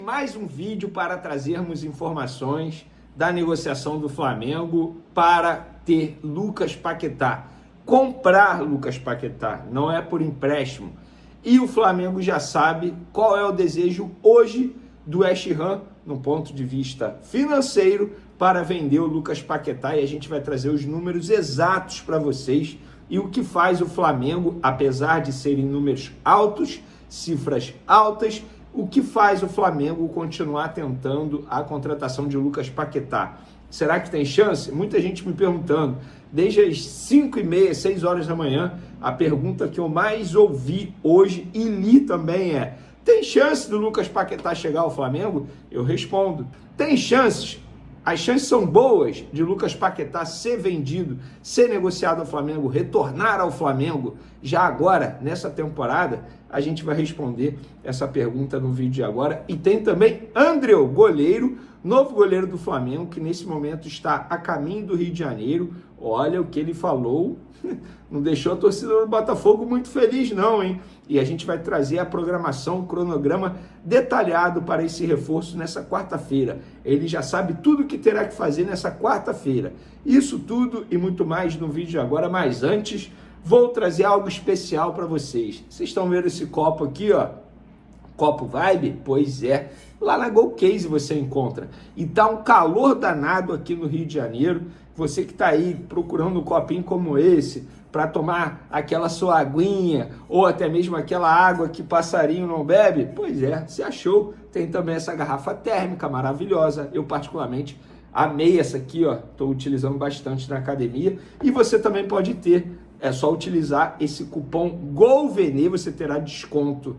Mais um vídeo para trazermos informações da negociação do Flamengo para ter Lucas Paquetá. Comprar Lucas Paquetá, não é por empréstimo. E o Flamengo já sabe qual é o desejo hoje do West Ham, no ponto de vista financeiro, para vender o Lucas Paquetá. E a gente vai trazer os números exatos para vocês e o que faz o Flamengo, apesar de serem números altos, cifras altas, o que faz o Flamengo continuar tentando a contratação de Lucas Paquetá. Será que tem chance? Muita gente me perguntando. Desde as 5h30, 6 horas da manhã, a pergunta que eu mais ouvi hoje e li também é: tem chance do Lucas Paquetá chegar ao Flamengo? Eu respondo: tem chances. As chances são boas de Lucas Paquetá ser vendido, ser negociado ao Flamengo, retornar ao Flamengo já agora, nessa temporada. A gente vai responder essa pergunta no vídeo de agora. E tem também Andreu, goleiro, novo goleiro do Flamengo, que nesse momento está a caminho do Rio de Janeiro. Olha o que ele falou, não deixou a torcida do Botafogo muito feliz não, hein? E a gente vai trazer a programação, o cronograma detalhado para esse reforço nessa quarta-feira. Ele já sabe tudo o que terá que fazer nessa quarta-feira. Isso tudo e muito mais no vídeo de agora, mas antes vou trazer algo especial para vocês. Vocês estão vendo esse copo aqui, ó? Copo Vibe? Pois é, lá na GoCase você encontra. E tá um calor danado aqui no Rio de Janeiro. Você que está aí procurando um copinho como esse para tomar aquela sua aguinha ou até mesmo aquela água que passarinho não bebe, pois é, você achou. Tem também essa garrafa térmica maravilhosa. Eu particularmente amei essa aqui, ó. Estou utilizando bastante na academia. E você também pode ter, é só utilizar esse cupom GOLVENE, você terá desconto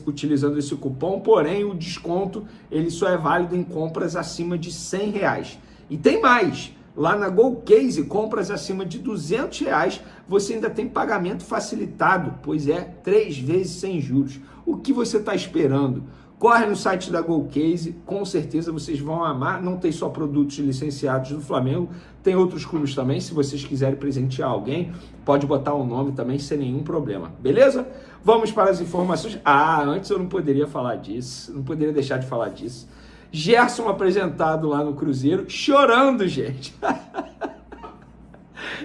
utilizando esse cupom, porém o desconto ele só é válido em compras acima de R$100. E tem mais, lá na GoCase, compras acima de R$200, você ainda tem pagamento facilitado, pois é, 3 vezes sem juros. O que você está esperando? Corre no site da GoCase, com certeza vocês vão amar. Não tem só produtos licenciados do Flamengo, tem outros clubes também. Se vocês quiserem presentear alguém, pode botar o nome também sem nenhum problema, beleza? Vamos para as informações. Antes eu não poderia falar disso, não poderia deixar de falar disso. Gerson apresentado lá no Cruzeiro, chorando, gente.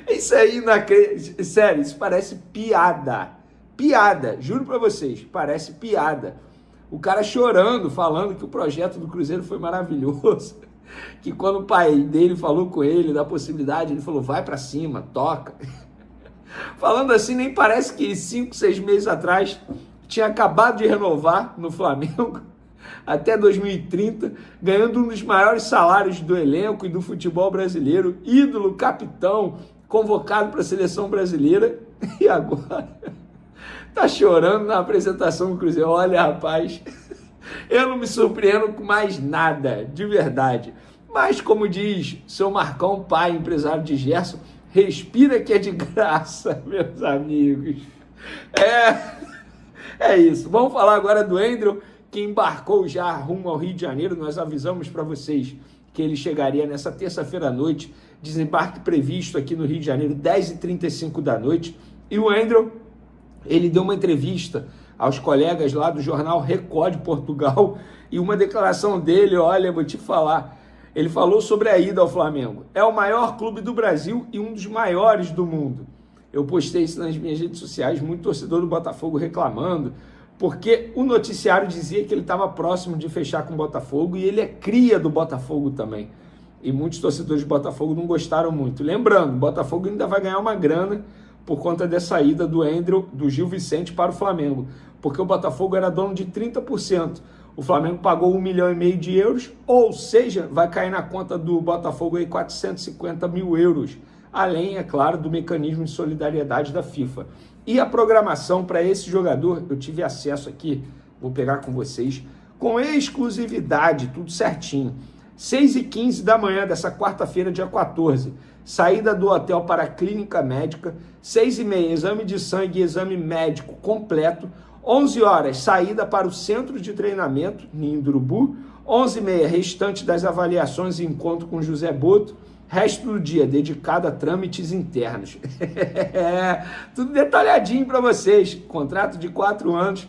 Isso aí, sério, isso parece piada. Piada, juro pra vocês, parece piada. O cara chorando, falando que o projeto do Cruzeiro foi maravilhoso, que quando o pai dele falou com ele da possibilidade, ele falou, vai pra cima, toca. Falando assim, nem parece que 5, 6 meses atrás tinha acabado de renovar no Flamengo, até 2030, ganhando um dos maiores salários do elenco e do futebol brasileiro, ídolo, capitão, convocado para a seleção brasileira, e agora tá chorando na apresentação do Cruzeiro. Olha, rapaz, eu não me surpreendo com mais nada, de verdade. Mas, como diz seu Marcão, pai, empresário de Gerson, respira que é de graça, meus amigos. É isso. Vamos falar agora do Andreu, que embarcou já rumo ao Rio de Janeiro. Nós avisamos para vocês que ele chegaria nessa terça-feira à noite, desembarque previsto aqui no Rio de Janeiro, 10h35 da noite. E o Andreu, ele deu uma entrevista aos colegas lá do jornal Record de Portugal, e uma declaração dele, olha, vou te falar, ele falou sobre a ida ao Flamengo. É o maior clube do Brasil e um dos maiores do mundo. Eu postei isso nas minhas redes sociais, muito torcedor do Botafogo reclamando, porque o noticiário dizia que ele estava próximo de fechar com o Botafogo, e ele é cria do Botafogo também. E muitos torcedores do Botafogo não gostaram muito. Lembrando, o Botafogo ainda vai ganhar uma grana por conta dessa ida do Andreu, do Gil Vicente para o Flamengo, porque o Botafogo era dono de 30%, o Flamengo pagou 1,5 milhão de euros, ou seja, vai cair na conta do Botafogo aí 450 mil euros, além, é claro, do mecanismo de solidariedade da FIFA. E a programação para esse jogador, eu tive acesso aqui, vou pegar com vocês, com exclusividade, tudo certinho, 6h15 da manhã dessa quarta-feira, dia 14, saída do hotel para a clínica médica, 6h30, exame de sangue e exame médico completo, 11 horas, saída para o centro de treinamento, Ninho do Urubu, 11h30, restante das avaliações e encontro com José Boto, resto do dia dedicado a trâmites internos. Tudo detalhadinho para vocês, contrato de 4 anos,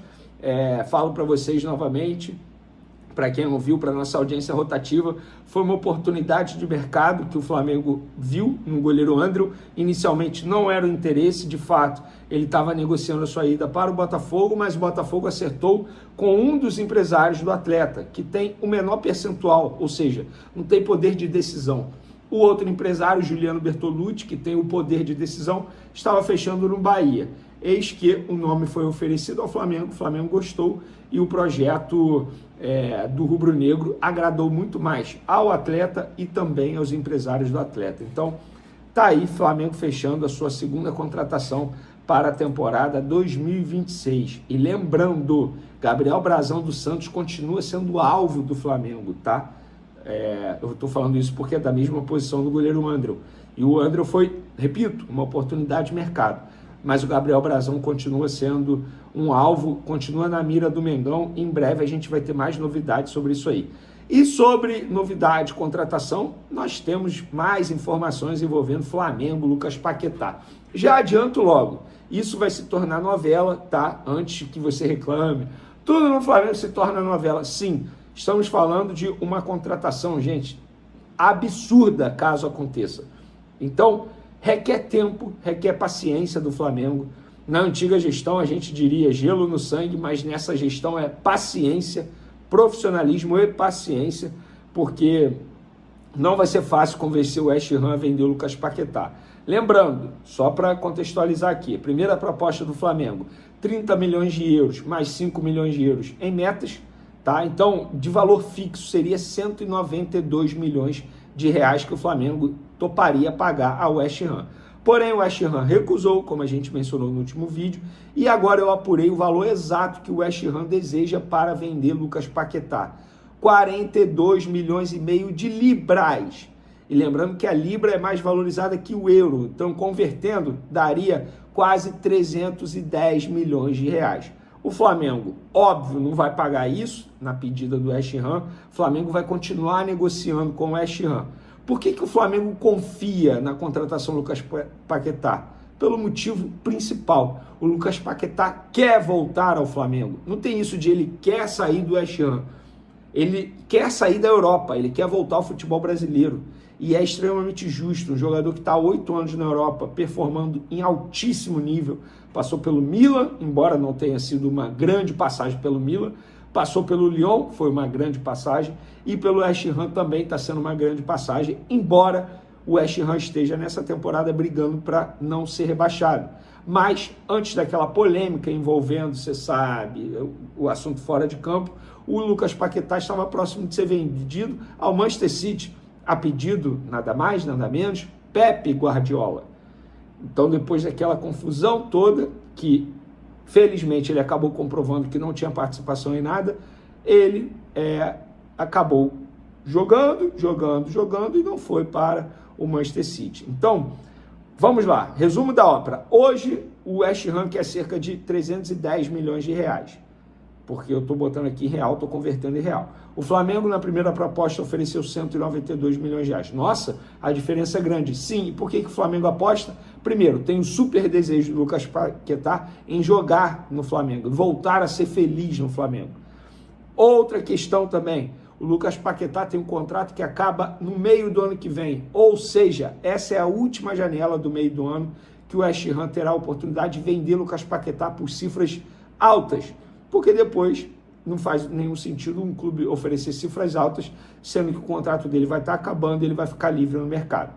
falo para vocês novamente, para quem não viu, para nossa audiência rotativa, foi uma oportunidade de mercado que o Flamengo viu no goleiro André. Inicialmente não era o interesse, de fato, ele estava negociando a sua ida para o Botafogo, mas o Botafogo acertou com um dos empresários do atleta, que tem o menor percentual, ou seja, não tem poder de decisão. O outro empresário, Juliano Bertolucci, que tem o poder de decisão, estava fechando no Bahia. Eis que o nome foi oferecido ao Flamengo, o Flamengo gostou e o projeto do rubro-negro agradou muito mais ao atleta e também aos empresários do atleta. Então, tá aí Flamengo fechando a sua segunda contratação para a temporada 2026. E lembrando, Gabriel Brazão dos Santos continua sendo alvo do Flamengo, tá? Eu estou falando isso porque é da mesma posição do goleiro André. E o André foi, repito, uma oportunidade de mercado. Mas o Gabriel Brazão continua sendo um alvo, continua na mira do Mengão. Em breve a gente vai ter mais novidades sobre isso aí. E sobre novidade, contratação, nós temos mais informações envolvendo Flamengo, Lucas Paquetá. Já adianto logo, isso vai se tornar novela, tá? Antes que você reclame. Tudo no Flamengo se torna novela. Sim, estamos falando de uma contratação, gente, absurda caso aconteça. Então, requer tempo, requer paciência do Flamengo. Na antiga gestão a gente diria gelo no sangue, mas nessa gestão é paciência, profissionalismo e paciência, porque não vai ser fácil convencer o West Ham a vender o Lucas Paquetá. Lembrando, só para contextualizar aqui, a primeira proposta do Flamengo, 30 milhões de euros mais 5 milhões de euros em metas, tá? Então, de valor fixo seria 192 milhões de reais que o Flamengo toparia pagar ao West Ham. Porém, o West Ham recusou, como a gente mencionou no último vídeo, e agora eu apurei o valor exato que o West Ham deseja para vender Lucas Paquetá. 42 milhões e meio de libras. E lembrando que a libra é mais valorizada que o euro, então convertendo daria quase 310 milhões de reais. O Flamengo, óbvio, não vai pagar isso na pedida do West Ham. O Flamengo vai continuar negociando com o West Ham. Por que o Flamengo confia na contratação do Lucas Paquetá? Pelo motivo principal. O Lucas Paquetá quer voltar ao Flamengo. Não tem isso de ele quer sair do West Ham. Ele quer sair da Europa, ele quer voltar ao futebol brasileiro. E é extremamente justo. Um jogador que está há 8 anos na Europa, performando em altíssimo nível. Passou pelo Milan, embora não tenha sido uma grande passagem pelo Milan. Passou pelo Lyon, foi uma grande passagem. E pelo West Ham também está sendo uma grande passagem, embora o West Ham esteja nessa temporada brigando para não ser rebaixado. Mas, antes daquela polêmica envolvendo, você sabe, o assunto fora de campo, o Lucas Paquetá estava próximo de ser vendido ao Manchester City, a pedido, nada mais, nada menos, Pepe Guardiola. Então, depois daquela confusão toda, que felizmente ele acabou comprovando que não tinha participação em nada, ele acabou jogando e não foi para o Manchester City. Então, vamos lá, resumo da ópera. Hoje, o West Ham quer cerca de 310 milhões de reais, porque eu estou botando aqui em real, estou convertendo em real. O Flamengo, na primeira proposta, ofereceu 192 milhões de reais. Nossa, a diferença é grande. Sim, e por que o Flamengo aposta? Primeiro, tem o super desejo do Lucas Paquetá em jogar no Flamengo, voltar a ser feliz no Flamengo. Outra questão também, o Lucas Paquetá tem um contrato que acaba no meio do ano que vem, ou seja, essa é a última janela do meio do ano que o West Ham terá a oportunidade de vender Lucas Paquetá por cifras altas, porque depois não faz nenhum sentido um clube oferecer cifras altas, sendo que o contrato dele vai estar acabando e ele vai ficar livre no mercado.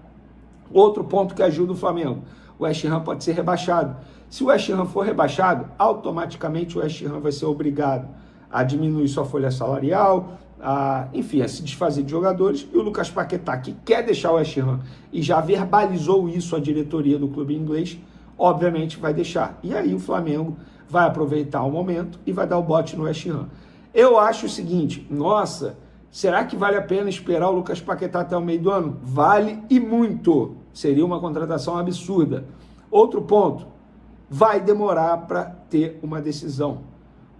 Outro ponto que ajuda o Flamengo, o West Ham pode ser rebaixado. Se o West Ham for rebaixado, automaticamente o West Ham vai ser obrigado a diminuir sua folha salarial, a se desfazer de jogadores, e o Lucas Paquetá, que quer deixar o West Ham e já verbalizou isso à diretoria do clube inglês, obviamente vai deixar. E aí o Flamengo vai aproveitar o momento e vai dar o bote no West Ham. Eu acho o seguinte, nossa, será que vale a pena esperar o Lucas Paquetá até o meio do ano? Vale e muito. Seria uma contratação absurda. Outro ponto, vai demorar para ter uma decisão.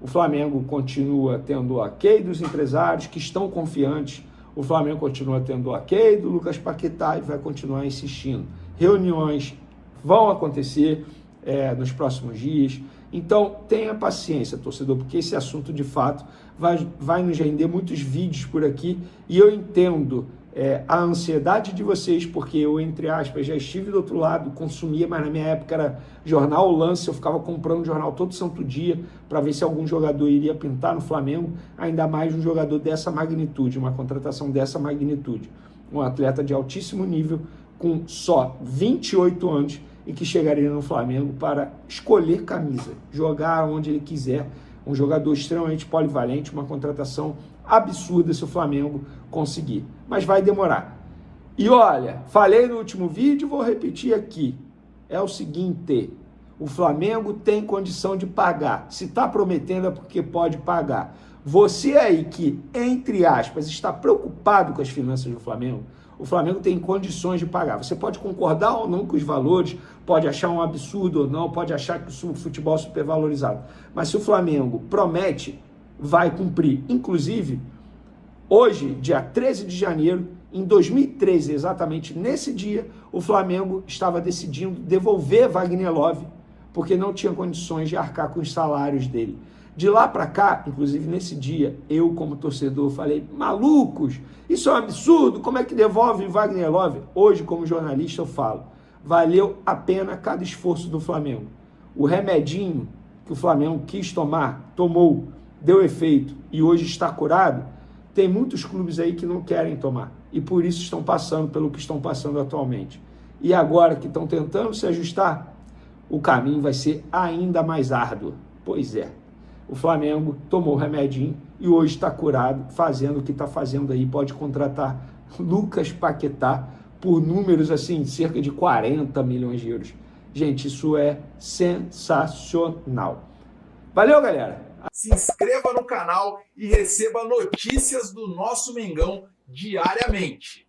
O Flamengo continua tendo o ok dos empresários que estão confiantes. O Flamengo continua tendo o ok do Lucas Paquetá e vai continuar insistindo. Reuniões vão acontecer nos próximos dias. Então, tenha paciência, torcedor, porque esse assunto, de fato, vai nos render muitos vídeos por aqui, e eu entendo a ansiedade de vocês, porque eu, entre aspas, já estive do outro lado, consumia, mas na minha época era jornal Lance, eu ficava comprando jornal todo santo dia para ver se algum jogador iria pintar no Flamengo, ainda mais um jogador dessa magnitude, uma contratação dessa magnitude. Um atleta de altíssimo nível, com só 28 anos, e que chegaria no Flamengo para escolher camisa, jogar onde ele quiser, um jogador extremamente polivalente, uma contratação absurda se o Flamengo conseguir. Mas vai demorar. E olha, falei no último vídeo, vou repetir aqui. É o seguinte, o Flamengo tem condição de pagar. Se está prometendo é porque pode pagar. Você aí que, entre aspas, está preocupado com as finanças do Flamengo, o Flamengo tem condições de pagar. Você pode concordar ou não com os valores, pode achar um absurdo ou não, pode achar que o futebol é supervalorizado. Mas se o Flamengo promete, vai cumprir. Inclusive, hoje, dia 13 de janeiro, em 2013, exatamente nesse dia, o Flamengo estava decidindo devolver Wagner Love, porque não tinha condições de arcar com os salários dele. De lá para cá, inclusive nesse dia, eu como torcedor falei, malucos, isso é um absurdo, como é que devolve Wagner Love? Hoje, como jornalista, eu falo, valeu a pena cada esforço do Flamengo. O remedinho que o Flamengo quis tomar, tomou, deu efeito e hoje está curado, tem muitos clubes aí que não querem tomar e por isso estão passando pelo que estão passando atualmente. E agora que estão tentando se ajustar, o caminho vai ser ainda mais árduo. Pois é. O Flamengo tomou o remedinho e hoje está curado, fazendo o que está fazendo aí. Pode contratar Lucas Paquetá por números assim, cerca de 40 milhões de euros. Gente, isso é sensacional. Valeu, galera! Se inscreva no canal e receba notícias do nosso Mengão diariamente.